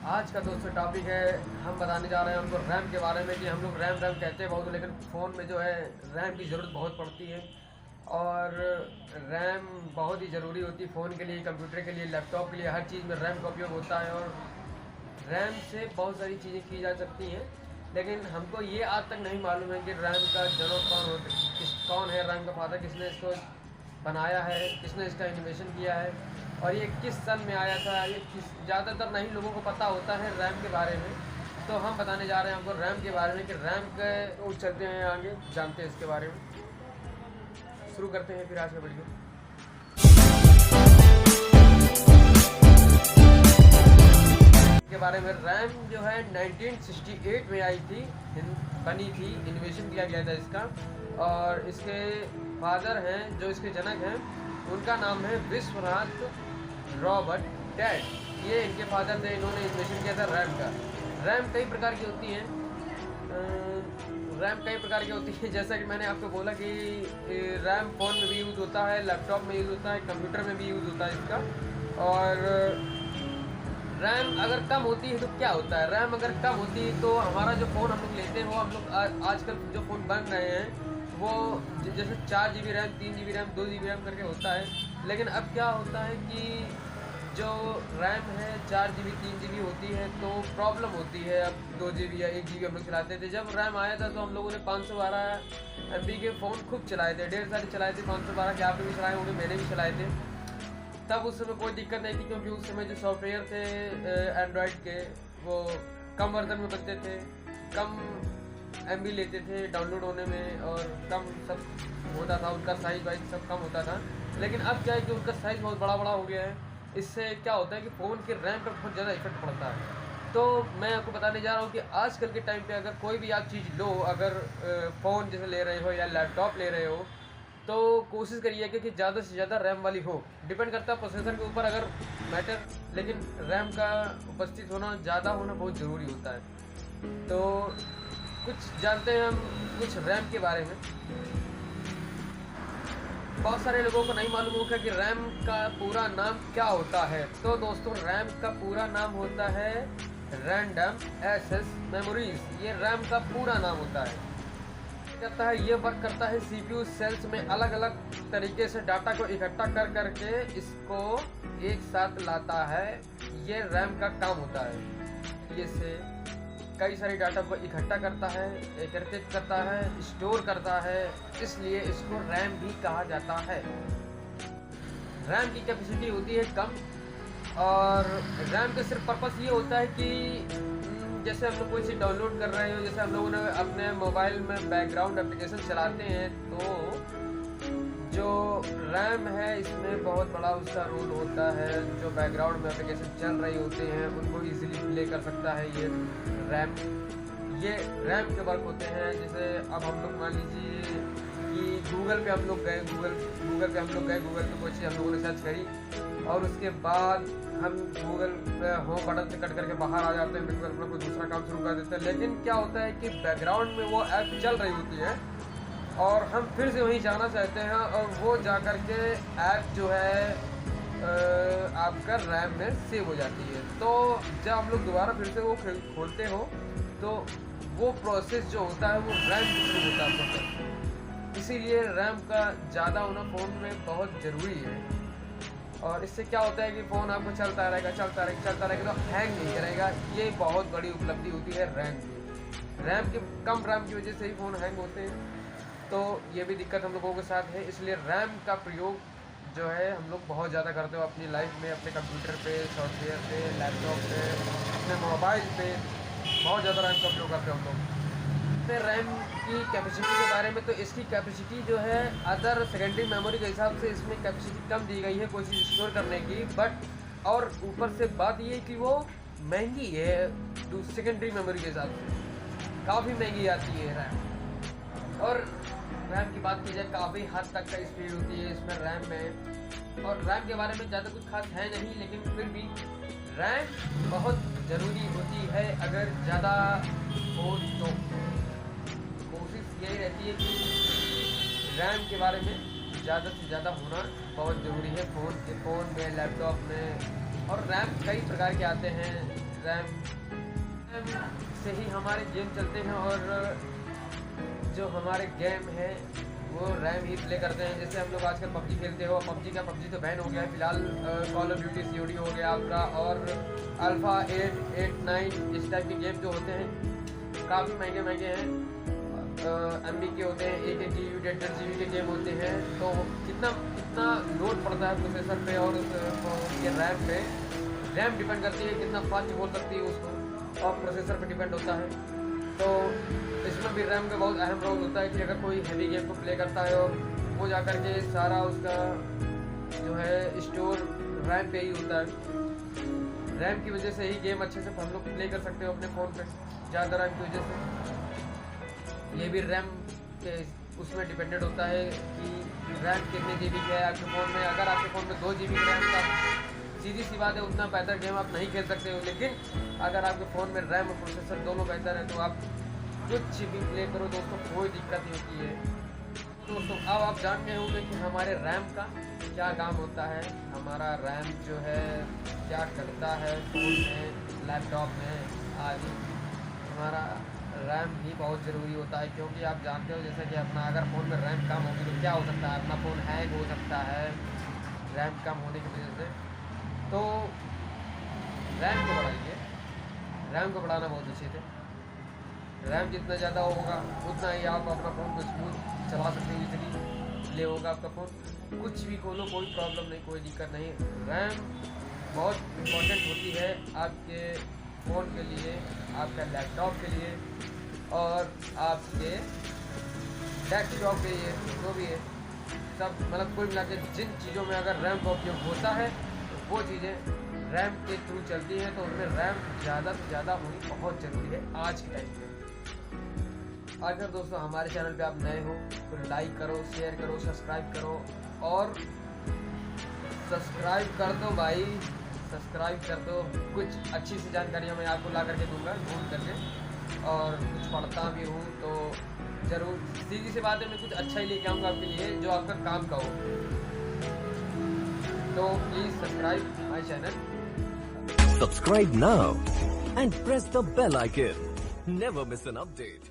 आज का दोस्तों टॉपिक है, हम बताने जा रहे हैं उनको रैम के बारे में कि हम लोग रैम रैम कहते हैं बहुत, लेकिन फ़ोन में जो है रैम की ज़रूरत बहुत पड़ती है। और रैम बहुत ही ज़रूरी होती है फ़ोन के लिए, कंप्यूटर के लिए, लैपटॉप के लिए, हर चीज़ में रैम का उपयोग होता है। और रैम से बहुत सारी चीज़ें की जा सकती हैं, लेकिन हमको ये आज तक नहीं मालूम है कि रैम का जनक कौन है, रैम का फादर किसने इसको बनाया है, किसने इसका इन्वेशन किया है और ये किस सन में आया था। ये ज़्यादातर नहीं लोगों को पता होता है रैम के बारे में। तो हम बताने जा रहे हैं आपको रैम के बारे में कि रैम के चलते हैं आगे, जानते हैं इसके बारे में। शुरू करते हैं फिर आज का वीडियो के बारे में। रैम जो है 1968 में आई थी, बनी थी, इन्वेशन किया गया था इसका। और इसके फादर हैं, जो इसके जनक हैं, उनका नाम है विश्वनाथ रॉबर्ट डैड। ये इनके फादर थे, इन्होंने इन्वेशन किया था रैम का। रैम कई प्रकार की होती है, जैसा कि मैंने आपको बोला कि रैम फ़ोन में भी यूज़ होता है, लैपटॉप में यूज़ होता है, कंप्यूटर में भी यूज़ होता है इसका। और रैम अगर कम होती है तो क्या होता है, रैम अगर कम होती है तो हमारा जो फ़ोन हम लोग लेते हैं वो हम लोग आजकल जो फ़ोन बन रहे हैं वो जैसे 4 GB RAM, 3 GB RAM, 2 GB RAM करके होता है। लेकिन अब क्या होता है कि जो रैम है 4 GB 3 GB होती है तो प्रॉब्लम होती है। अब 2 GB या 1 GB हम लोग चलाते थे। जब रैम आया था तो हम लोगों ने 512 MB के फ़ोन खूब चलाए थे, ढेर सारे चलाए थे। 512 के आपने भी चलाए होंगे, मैंने भी चलाए थे। तब उस समय कोई दिक्कत नहीं थी, क्योंकि उस समय जो सॉफ्टवेयर थे एंड्रॉयड के वो कम वर्जन में बनते थे, कम MB लेते थे डाउनलोड होने में, और कम सब होता था, उनका साइज़ वाइज सब कम होता था। लेकिन अब क्या है कि उनका साइज़ बहुत बड़ा बड़ा हो गया है। इससे क्या होता है कि फ़ोन के रैम पर बहुत ज़्यादा इफेक्ट पड़ता है। तो मैं आपको बताने जा रहा हूँ कि आजकल के टाइम पे अगर कोई भी आप चीज़ लो, अगर फ़ोन जैसे ले रहे हो या लैपटॉप ले रहे हो, तो कोशिश करिए कि ज़्यादा से ज़्यादा रैम वाली हो। डिपेंड करता है प्रोसेसर के ऊपर अगर मैटर, लेकिन रैम का उपस्थित होना, ज़्यादा होना बहुत ज़रूरी होता है। तो कुछ जानते हैं हम कुछ रैम के बारे में। बहुत सारे लोगों को नहीं मालूम होगा कि रैम का पूरा नाम क्या होता है। तो दोस्तों, रैम का पूरा नाम होता है रैंडम एक्सेस मेमोरीज। ये रैम का पूरा नाम होता है। करता है, ये वर्क करता है CPU सेल्स में अलग अलग तरीके से डाटा को इकट्ठा कर करके इसको एक साथ लाता है। ये रैम का काम होता है। ये से कई सारी डाटा को इकट्ठा करता है, एकत्रित करता है, स्टोर करता है, इसलिए इसको रैम भी कहा जाता है। रैम की कैपेसिटी होती है कम, और रैम का सिर्फ पर्पस ये होता है कि जैसे हम लोग कोई चीज़ डाउनलोड कर रहे हो, जैसे हम लोगों ने अपने मोबाइल में बैकग्राउंड एप्लीकेशन चलाते हैं, तो जो रैम है इसमें बहुत बड़ा उसका रोल होता है। जो बैकग्राउंड में एप्लीकेशन चल रही होते हैं उनको इजीली प्ले कर सकता है ये रैम। ये रैम के वर्क होते हैं। जैसे अब हम लोग मान लीजिए कि गूगल पे हम लोग गए, गूगल पे कोई चीज़ हम लोगों ने सर्च करी, और उसके बाद हम गूगल पे होम बटन से कट करके बाहर आ जाते हैं, बिल्कुल अपना कोई दूसरा काम शुरू कर देते हैं। लेकिन क्या होता है कि बैकग्राउंड में वो ऐप चल रही होती है और हम फिर से वहीं जाना चाहते हैं, और वो जा कर के ऐप जो है आपका रैम में सेव हो जाती है। तो जब हम लोग दोबारा फिर से वो खोलते हो तो वो प्रोसेस जो होता है वो रैम शुरू होता है प्रोसेस। इसीलिए रैम का ज़्यादा होना फ़ोन में बहुत ज़रूरी है। और इससे क्या होता है कि फ़ोन आपको चलता रहेगा तो हैंग नहीं करेगा। ये बहुत बड़ी उपलब्धि होती है रैम की। कम रैम की वजह से ही फ़ोन हैंग होते हैं, तो ये भी दिक्कत हम लोगों के साथ है। इसलिए रैम का प्रयोग जो है हम लोग बहुत ज़्यादा करते हो अपनी लाइफ में, अपने कंप्यूटर पे, सॉफ्टवेयर पे, लैपटॉप पे, अपने मोबाइल पे बहुत ज़्यादा रैम का उपयोग करते हो हम लोग। अपने रैम की कैपेसिटी के बारे में, तो इसकी कैपेसिटी जो है अदर सेकेंडरी मेमोरी के हिसाब से इसमें कैपेसिटी कम दी गई है कोई चीज़ स्टोर करने की। बट और ऊपर से बात ये कि वो महंगी है सेकेंडरी मेमोरी के हिसाब से, काफ़ी महंगी आती है रैम। और रैम की बात की जाए, काफ़ी हद तक का स्पीड होती है इसमें रैम में। और रैम के बारे में ज़्यादा कुछ खास है नहीं, लेकिन फिर भी रैम बहुत ज़रूरी होती है अगर ज़्यादा हो तो। कोशिश यही रहती है कि रैम के बारे में ज़्यादा से ज़्यादा होना बहुत ज़रूरी है फ़ोन में, लैपटॉप में। और रैम कई प्रकार के आते हैं, रैम से ही हमारे गेम चलते हैं और जो हमारे गेम है वो रैम ही प्ले करते हैं। जैसे हम लोग आजकल पबजी खेलते हो, पबजी तो बैन हो गया है फिलहाल। कॉल ऑफ ड्यूटी COD हो गया आपका, और अल्फ़ा 8, 8, 9 इस टाइप के गेम जो होते हैं काफ़ी महंगे हैं। MB के होते हैं, 1 GB 1.5 GB के गेम होते हैं। तो कितना लोड पड़ता है प्रोसेसर पे और ये रैम पे। रैम डिपेंड करती है कितना फास्ट बोल सकती है उसको, और प्रोसेसर पे डिपेंड होता है। तो इसमें भी रैम का बहुत अहम रोल होता है कि अगर कोई हैवी गेम को प्ले करता है और वो जा कर के सारा उसका जो है स्टोर रैम पे ही होता है। रैम की वजह से ही गेम अच्छे से हम लोग प्ले कर सकते हो अपने फ़ोन पे, ज़्यादा रैम की वजह से। ये भी रैम के उसमें डिपेंडेंट होता है कि रैम कितने GB की है आपके फ़ोन में। अगर आपके फ़ोन में 2 GB रैम का, सीधी सी बात है उतना बेहतर गेम आप नहीं खेल सकते हो। लेकिन अगर आपके फ़ोन में रैम और प्रोसेसर दोनों बेहतर है तो आप कुछ भी प्ले करो दोस्तों, कोई दिक्कत नहीं होती है। दोस्तों अब आप जान गए होंगे कि हमारे रैम का क्या काम होता है। हमारा रैम जो है क्या करता है फ़ोन में, लैपटॉप में आदि। हमारा रैम ही बहुत ज़रूरी होता है, क्योंकि आप जानते हो जैसे कि अपना अगर फ़ोन में रैम कम होगी तो क्या हो सकता है, अपना फ़ोन हैंग हो सकता है रैम कम होने की वजह से। तो रैम को बढ़ाइए, रैम को बढ़ाना बहुत अच्छे थे। रैम जितना ज़्यादा होगा उतना ही आप अपना फ़ोन को स्मूथ चला सकते हैं, इजीली प्ले होगा आपका फ़ोन। कुछ भी खोलो कोई प्रॉब्लम नहीं, कोई दिक्कत नहीं। रैम बहुत इम्पोर्टेंट होती है आपके फ़ोन के लिए, आपका लैपटॉप के लिए और आपके डेस्कटॉप के लिए, जो भी है सब मतलब कुल मिला के जिन चीज़ों में अगर रैम का उपयोग होता है तो वो चीज़ें रैम के थ्रू चलती हैं। तो उनमें रैम ज़्यादा से ज़्यादा होनी बहुत ज़रूरी है आज के टाइम में। अगर दोस्तों हमारे चैनल पे आप नए हो तो लाइक करो, शेयर करो, सब्सक्राइब करो, और सब्सक्राइब कर दो भाई, सब्सक्राइब कर दो। कुछ अच्छी सी जानकारियाँ मैं आपको ला करके दूंगा ढूंढ करके, और कुछ पढ़ता भी हूँ तो ज़रूर, सीधी सी बात है मैं कुछ अच्छा ही लेके आऊँगा आपके लिए जो आपका काम का हो। तो please subscribe my channel. Subscribe now and press the bell icon. Never miss an update.